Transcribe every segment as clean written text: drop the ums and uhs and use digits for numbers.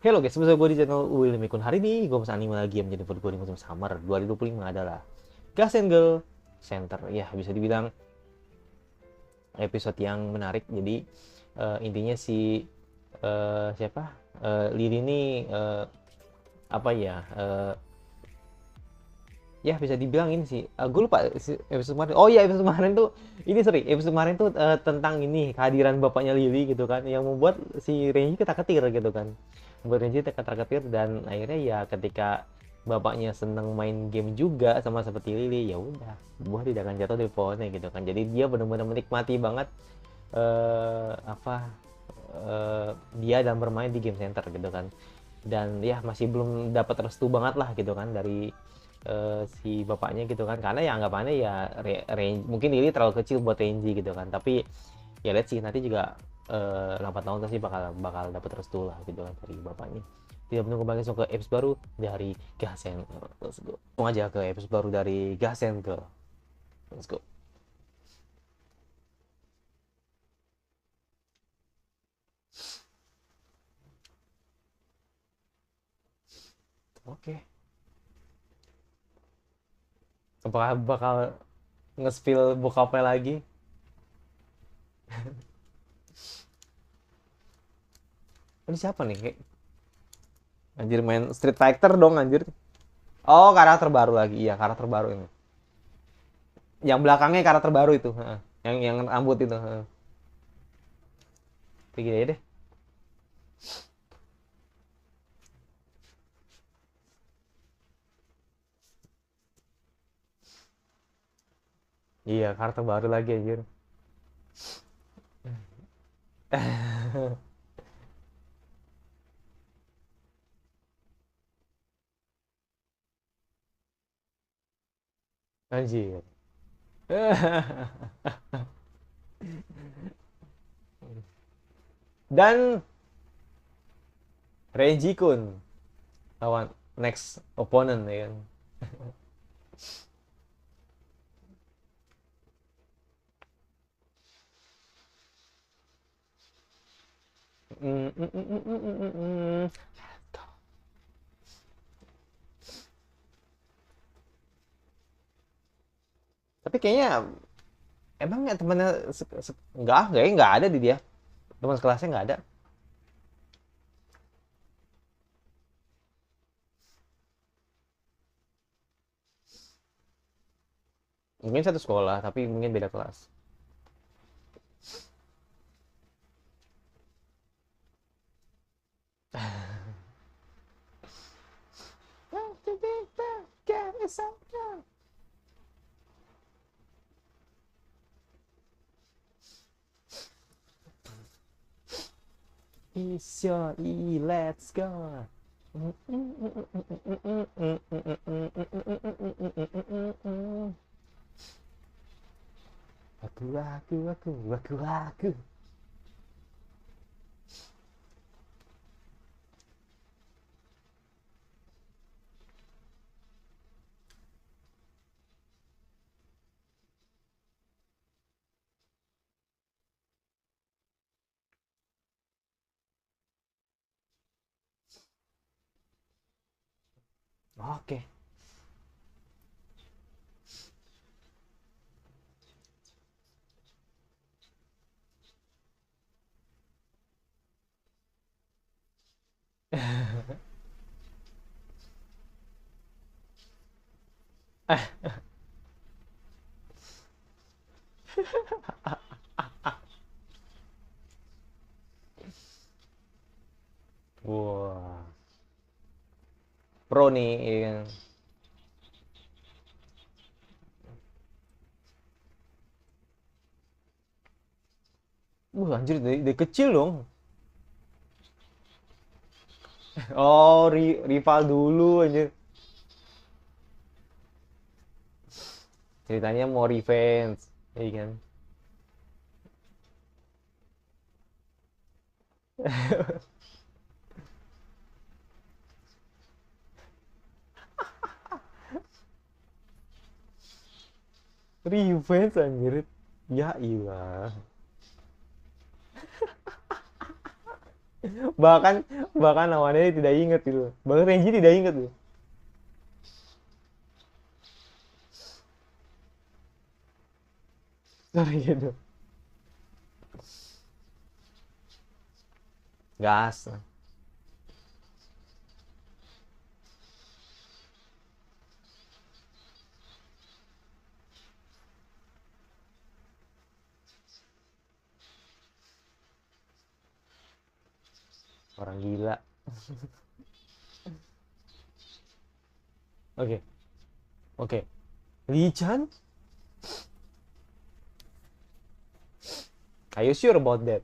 Hello guys, bersama gue di channel William Mikun. Hari ini gue pesan anime lagi yang menjadi favorit gue di musim summer 2025 adalah Gas and Girl Center. Ya, bisa dibilang episode yang menarik. Jadi intinya si siapa? Lily ini apa ya? Ya bisa dibilang ini sih. Gue lupa episode kemarin. Oh iya, episode kemarin tuh ini episode kemarin tuh tentang ini kehadiran bapaknya Lily gitu kan, yang membuat si Renji ketar-ketir gitu kan. Membuat Renji ketar-ketir dan akhirnya ya ketika bapaknya seneng main game juga sama seperti Lily, ya udah buah tidak akan jatuh dari pohonnya gitu kan. Jadi dia benar-benar menikmati banget apa dia dan bermain di game center gitu kan. Dan ya masih belum dapat restu banget lah gitu kan dari si bapaknya gitu kan, karena ya anggapannya ya mungkin Lily terlalu kecil buat Renji gitu kan, tapi ya let's see nanti juga lambat laun pasti bakal dapat restu lah gitu kan dari bapaknya. Tidak menunggu lagi, langsung ke episode baru dari Gasen. Let's go, langsung aja ke episode baru dari Gasen ke let's go. Oke, apakah bakal nge-spill bokapnya lagi? Ini siapa nih? Kayak anjir main Street Fighter dong anjir. Oh, karakter baru lagi. Iya, karakter baru ini. Yang belakangnya karakter baru itu. Heeh. Yang rambut itu. Heeh. Kayak gini aja deh. Iya, karakter baru lagi anjir. Anjir. Dan Renji Kun lawan next opponent ya kan. Mm, mm, mm, mm, mm, mm, mm. Tapi kayaknya emang ya temennya nggak ada di dia. Teman sekelasnya nggak ada. Mungkin satu sekolah tapi mungkin beda kelas. Isyo, let's go. Aku. Oke. Wah, pro nih. Ya. Anjir dari kecil dong. Oh, rival dulu anjir. Ceritanya mau revenge, iya kan? Revenge anjir. Ya iya. bahkan bahkan lawannya tidak ingat gitu, bahkan Renji tidak ingat tuh. Sorry gitu. Gas. Orang gila. Oke, oke. Lee Chan? Are you sure about that?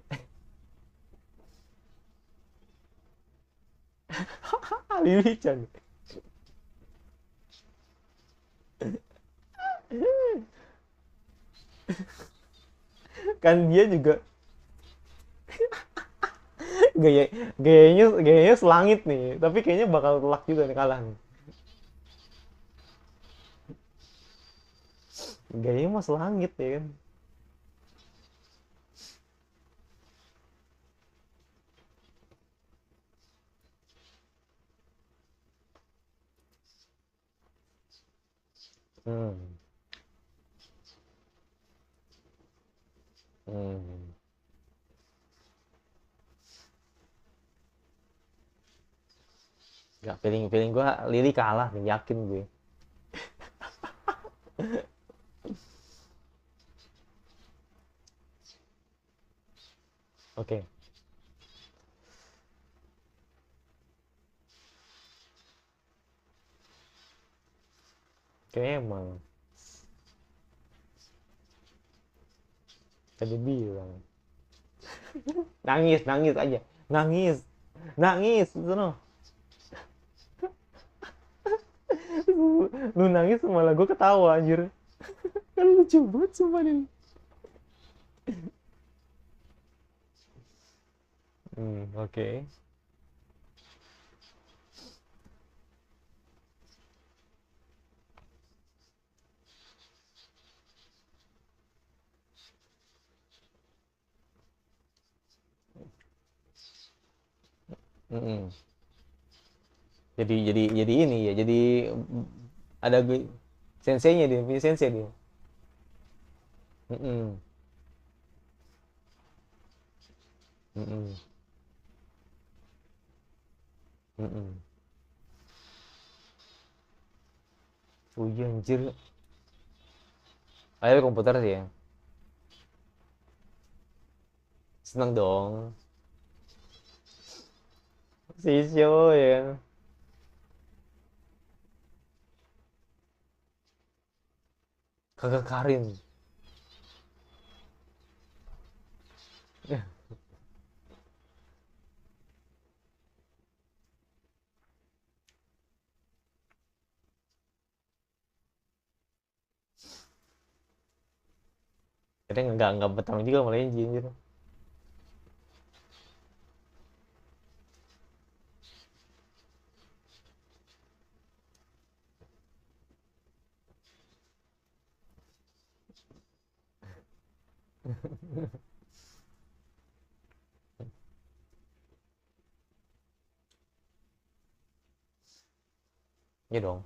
Lee Chan. Kan dia juga gaya gayanya selangit nih, tapi kayaknya bakal telak juga nih, kalah nih. Gayanya mah selangit ya kan. Hmm. Hmm. Gak, feeling feeling gue Lily kalah nih, yakin gue. Oke, kayaknya emang tadi bilang nangis nangis aja, nangis nangis itu. Lu nangis malah gue ketawa anjir, kan lucu banget sumpah ini. Oke. Mm-mm. Jadi ini ya, jadi ada senseinya, dia punya sensei dia. Mm-mm. Mm-mm. Mm-mm. Oh iya anjir. Ayo komputer sih ya. Seneng dong. Sisyo ya. Kakak Karin. Kadang nggak bertanggung juga malah Enji anjir. Iya dong.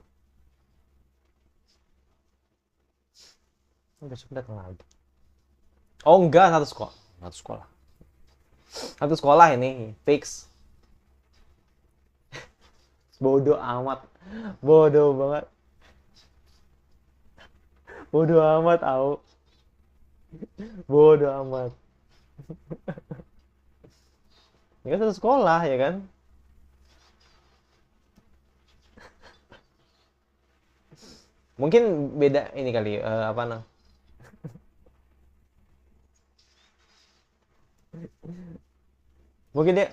Besok datang lagi. Oh enggak, satu sekolah. Satu sekolah. Satu sekolah ini fix. Bodoh amat. Bodoh banget. Bodoh amat, au. Bodoh amat. Ya kan satu sekolah ya kan. Mungkin beda ini kali, apa nah. Mungkin dia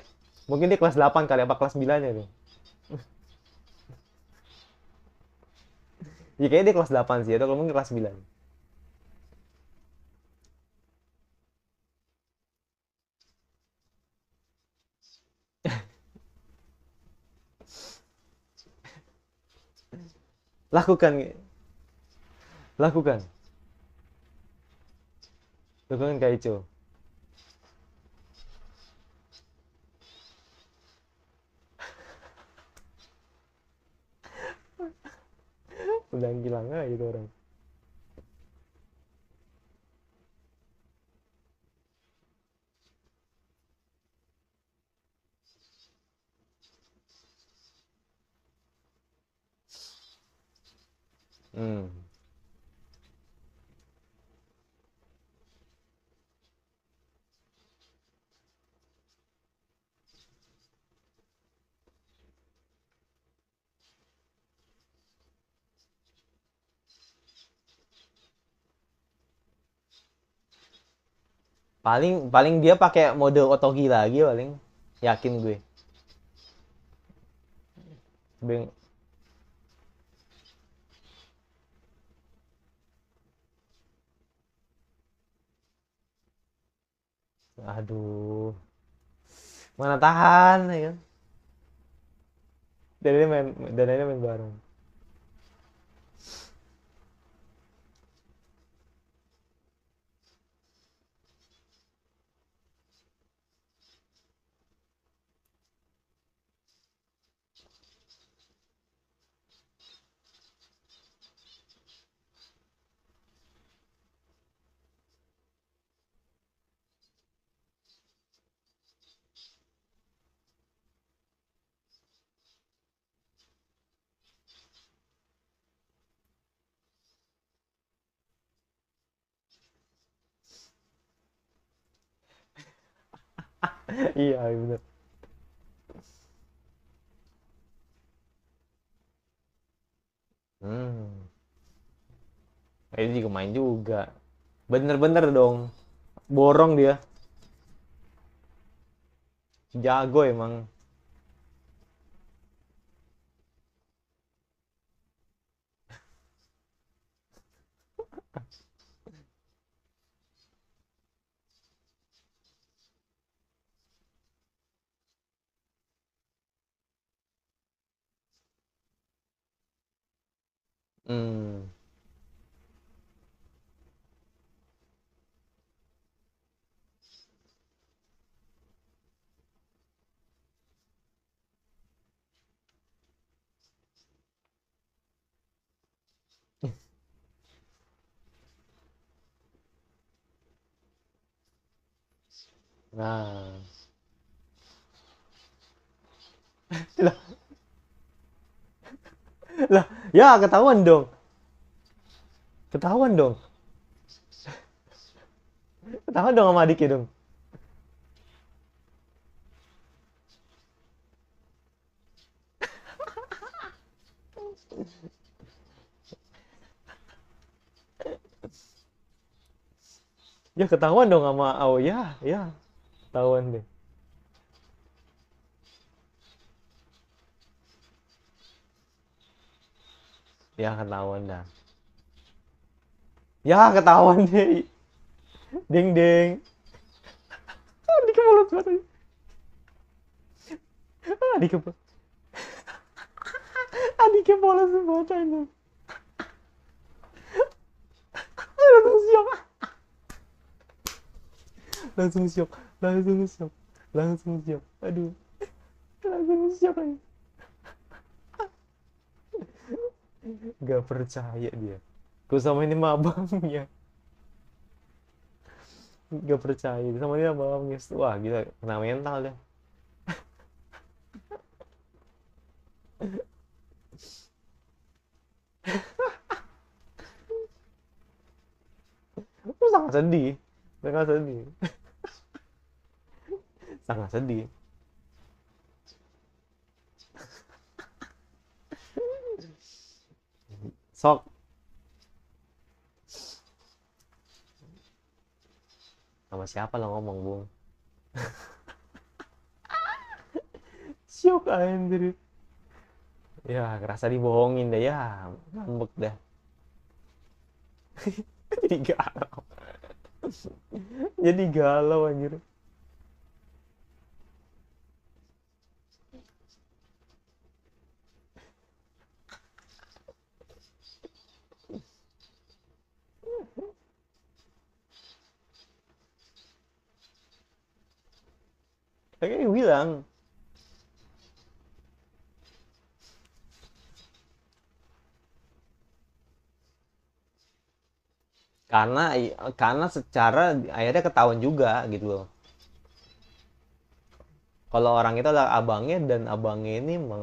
mungkin dia kelas 8 kali, apa kelas 9 ya tuh. Ya kayaknya dia kelas 8 sih, atau kalau mungkin kelas 9. Lakukan, lakukan. Lakukan Kaicho. gitu orang. Hmm. Paling paling dia pakai mode otogi lagi paling. Yakin gue. Beng. Aduh. Mana tahan ya kan. Dan ini main bareng. Iya bener. Hmm. Ini juga main juga. Bener-bener dong. Borong dia. Jago emang. Hmm. Nah. Lah, lah, ya ketahuan dong. Ketahuan dong. Ketahuan dong sama adiknya dong. Ya ketahuan dong sama oh ya, ya. Ketahuan deh. Ya ketahuan dah. Ya ketahuan deh. Ding ding. Adiknya polos banget. Adiknya polos. Adiknya polos banget ini. Langsung siap. Langsung siap. Langsung siap. Langsung siap. Aduh. Langsung siap aja. Gak percaya dia. Gue sama ini mah abangnya. Gak percaya. Sama ini sama abangnya. Wah gila. Kena mental deh. Itu sangat sedih. Sangat sedih. Sangat sedih. Sok. Sama siapa lo ngomong, Bung? Syok anjir. Ya, kerasa dibohongin deh ya. Ngambek dah. Jadi galau. Jadi galau anjir. Kayaknya bilang, karena karena secara akhirnya ketahuan juga gitu loh kalau orang itu adalah abangnya dan abangnya ini emang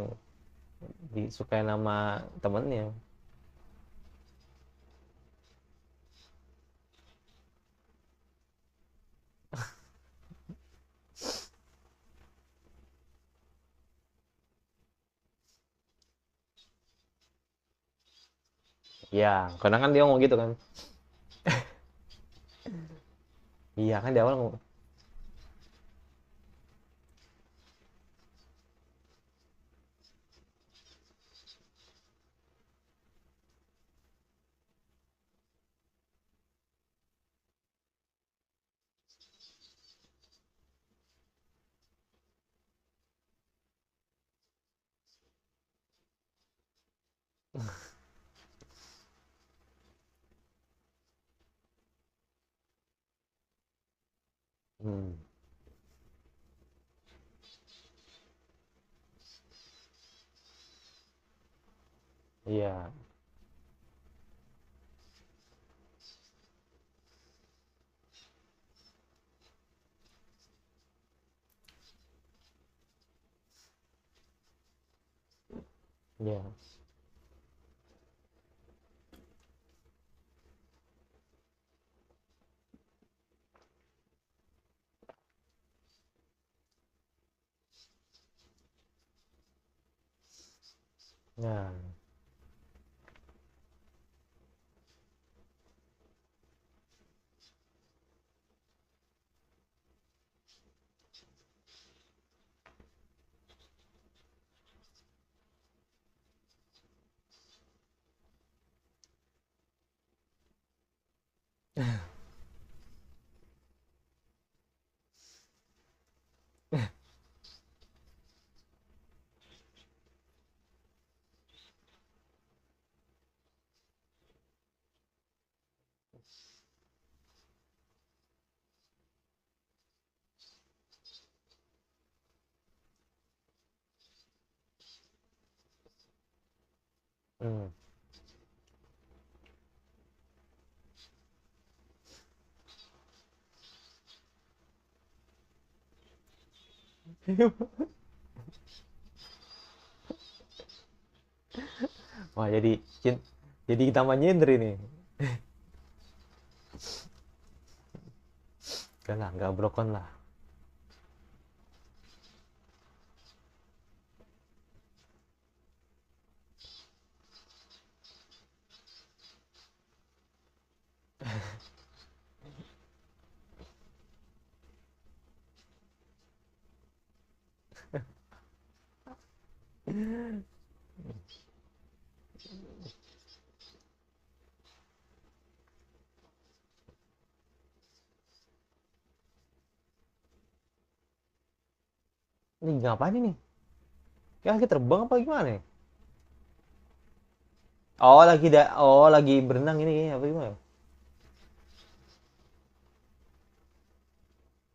disukai nama temennya. Iya, karena kan dia ngomong gitu kan. Iya kan di awal ngomong. Hmm, iya, iya. Nah, hmm. Wah jadi tambah nyender ini. Gak lah, nggak broken lah. Ini ngapain ini? Ya lagi terbang apa gimana ya? Oh lagi berenang ini apa gimana?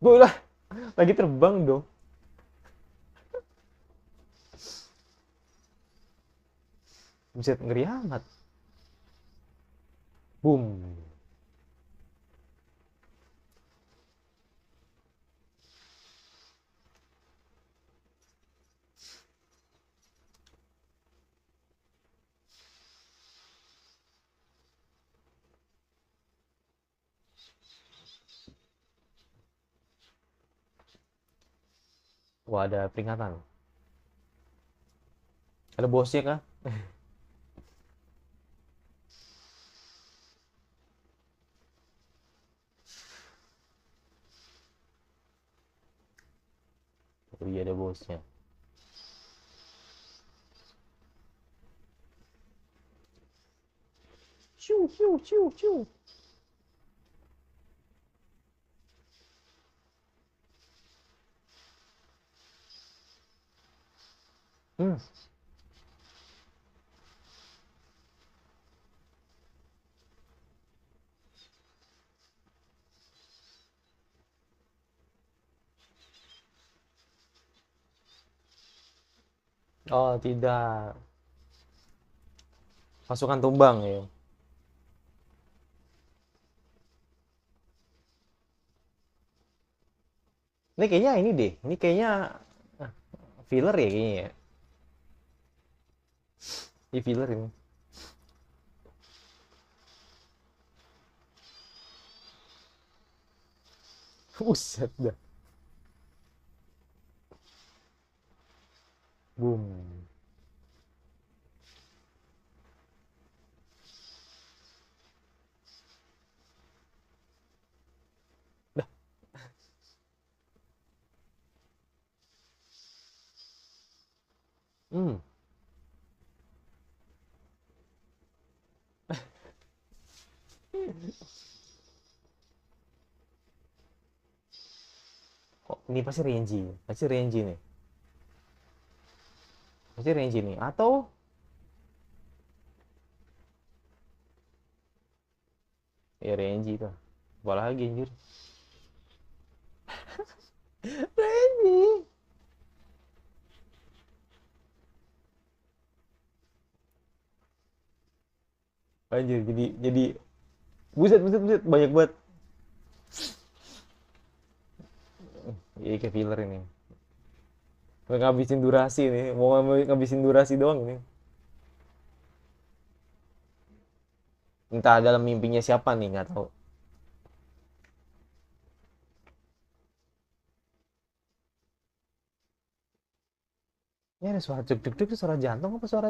Gue lah lagi terbang dong. Buset ngeri amat. Boom. Wah ada peringatan. Ada bosnya kah? Oh iya ada bosnya. Ciu ciu ciu ciu. Hmm. Oh tidak. Pasukan tumbang ya. Ini kayaknya ini deh. Ini kayaknya ah, filler ya kayaknya ya. Ini filler ini. Buset dah. Boom. Dah. Hmm. Kok ini pasti Renji. Pasti Renji nih. Pasti Renji nih. Atau ya Renji tuh. Apalagi anjir. Renji. Anjir jadi buset buset buset banyak banget. Iya kayak filler ini. Ngabisin durasi nih. Mau ngabisin durasi doang ini. Entah dalam mimpinya siapa nih nggak tahu. Ini ada suara cek cek cek itu suara jantung apa suara.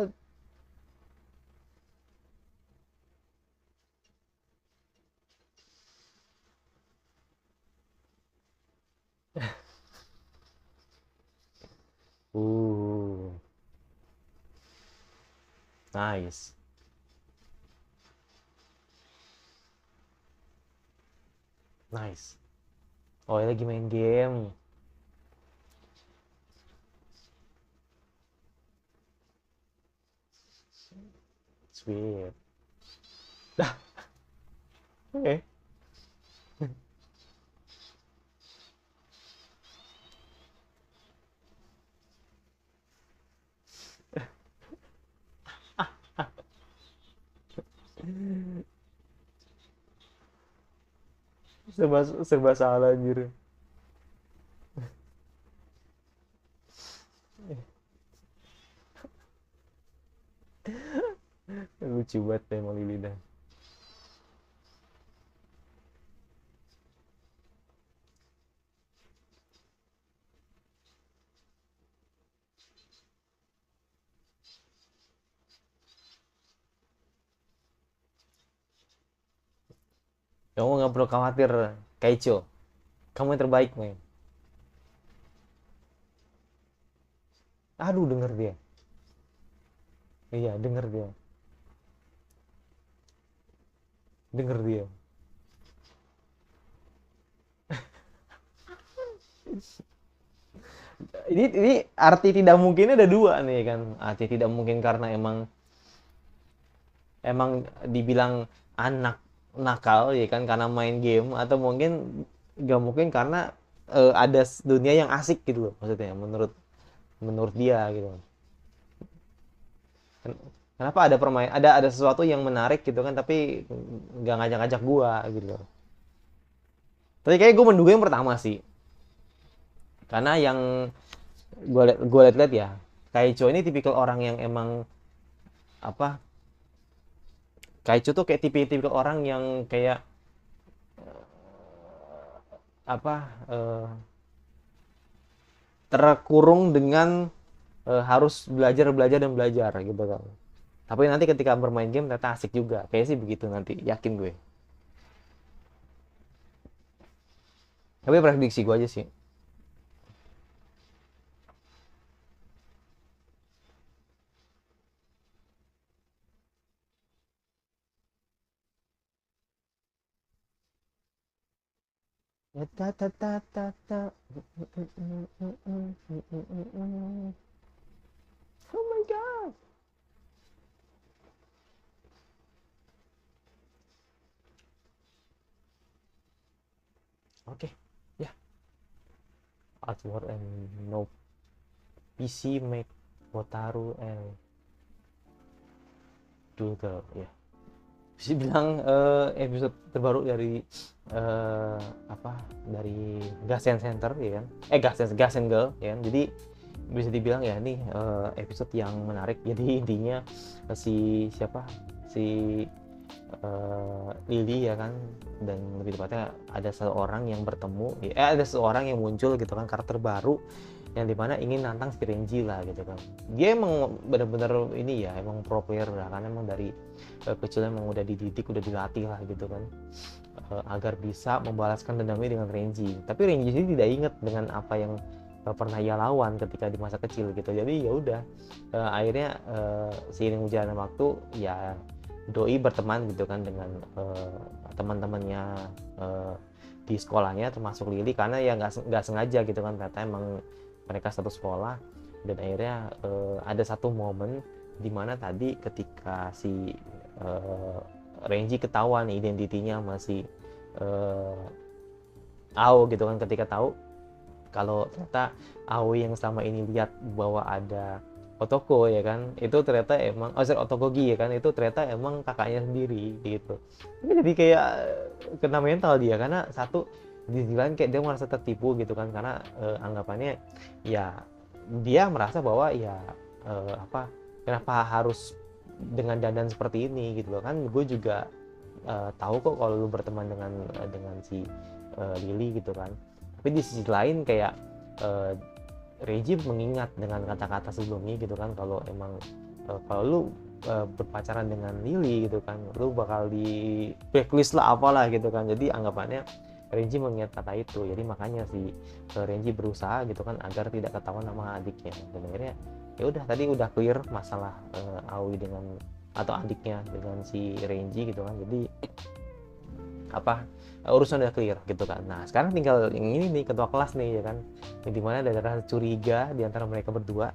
Uh, nice. Nice. Oh, ini lagi main game. Sweet. Dah, oke. Serba serba salah anjir. Lucu banget deh emang Lili dah. Kamu nggak perlu khawatir, Kaicho. Kamu yang terbaik, men. Aduh, denger dia. Iya, denger dia. Denger dia. Ini arti tidak mungkinnya ada dua nih kan. Arti tidak mungkin karena emang emang dibilang anak nakal ya kan karena main game atau mungkin gak mungkin karena ada dunia yang asik gitu loh maksudnya menurut menurut dia gitu. Kenapa ada permain ada sesuatu yang menarik gitu kan tapi nggak ngajak-ngajak gua gitu loh. Tapi kayak gue menduga yang pertama sih. Karena yang gue liat-liat ya, Kaicho ini tipikal orang yang emang apa? Kaicho tuh kayak tipikal orang yang kayak apa? eh, Terkurung dengan harus belajar belajar dan belajar gitu kan. Tapi nanti ketika bermain game ternyata asik juga. Kayaknya sih begitu nanti, yakin gue. Tapi prediksi gue aja sih. Ta ta ta ta ta. Oh my god. Oke, ya. Outward and no PC make Wataru and Doodle ya. Bisa bilang episode terbaru dari apa dari Gasen Center ya kan, Gasen Girl ya kan. Jadi bisa dibilang ya ini episode yang menarik. Jadi intinya si Lily ya kan, dan lebih tepatnya ada seorang yang bertemu, ada seorang yang muncul gitu kan, karakter baru yang dimana ingin nantang si Renji lah gitu kan. Dia emang bener-bener ini ya, emang pro player lah, karena emang dari kecil emang udah dididik, udah dilatih lah gitu kan, agar bisa membalaskan dendamnya dengan Renji. Tapi Renji sendiri tidak ingat dengan apa yang pernah ia lawan ketika di masa kecil gitu. Jadi ya udah, akhirnya seiring berjalannya waktu ya Doi berteman gitu kan dengan teman-temannya di sekolahnya, termasuk Lily, karena ya nggak sengaja gitu kan, ternyata emang mereka satu sekolah. Dan akhirnya ada satu momen dimana tadi ketika si Renji ketahuan identitinya masih Ao gitu kan, ketika tahu kalau ternyata Ao yang selama ini lihat bahwa ada Otoko ya kan, itu ternyata emang Otokogi ya kan, itu ternyata emang kakaknya sendiri gitu. Jadi kayak kena mental dia, karena satu di sisi lain kayak dia merasa tertipu gitu kan, karena anggapannya ya dia merasa bahwa ya kenapa harus dengan dandan seperti ini gitu loh kan, gue juga tahu kok kalau lu berteman dengan si Lily gitu kan. Tapi di sisi lain kayak Reggie mengingat dengan kata-kata sebelumnya gitu kan, kalau emang kalau lu berpacaran dengan Lily gitu kan, lu bakal di blacklist lah apalah gitu kan. Jadi anggapannya Reggie mengingat kata itu, jadi makanya si Reggie berusaha gitu kan agar tidak ketahuan sama adiknya. Dan akhirnya ya udah, tadi udah clear masalah Aoi dengan atau adiknya dengan si Renji gitu kan. Jadi urusan udah clear gitu kan. Nah sekarang tinggal yang ini nih, ketua kelas nih ya kan, yang dimana ada rasa curiga di antara mereka berdua,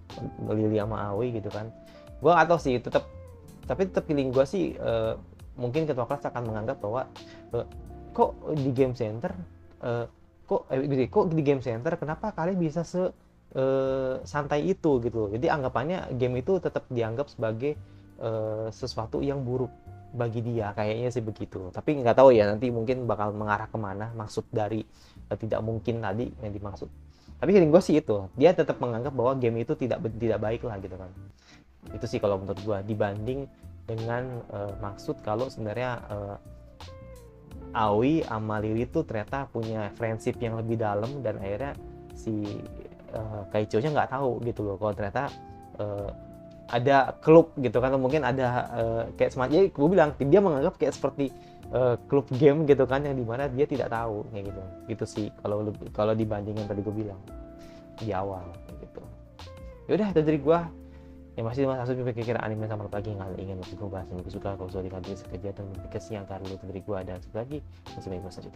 Lily sama Aoi gitu kan. Gue nggak tahu sih, tapi tetap feeling gue sih mungkin ketua kelas akan menganggap bahwa kok di game center kok di game center kenapa kalian bisa santai itu gitu. Jadi anggapannya game itu tetap dianggap sebagai sesuatu yang buruk bagi dia, kayaknya sih begitu. Tapi nggak tahu ya, nanti mungkin bakal mengarah kemana maksud dari tidak mungkin tadi yang dimaksud. Tapi feeling gue sih itu, dia tetap menganggap bahwa game itu tidak baik lah gitu kan. Itu sih kalau menurut gue, dibanding dengan maksud kalau sebenarnya Aoi sama Lily tuh ternyata punya friendship yang lebih dalam, dan akhirnya si Kaicho-nya nggak tahu gitu loh kalau ternyata ada klub gitu kan, atau mungkin ada kayak semacam, jadi gue bilang dia menganggap kayak seperti klub game gitu kan, yang dimana dia tidak tahu kayak gitu sih kalau dibandingin tadi gue bilang di awal gitu. Yaudah, itu dari gue yang masih masuk pikir anime sama lagi yang kalian ingin gue bahas, yang gue suka kalau sudah dikasih kegiatan kegiatan agar lu dari gue, dan lagi masih baik saja.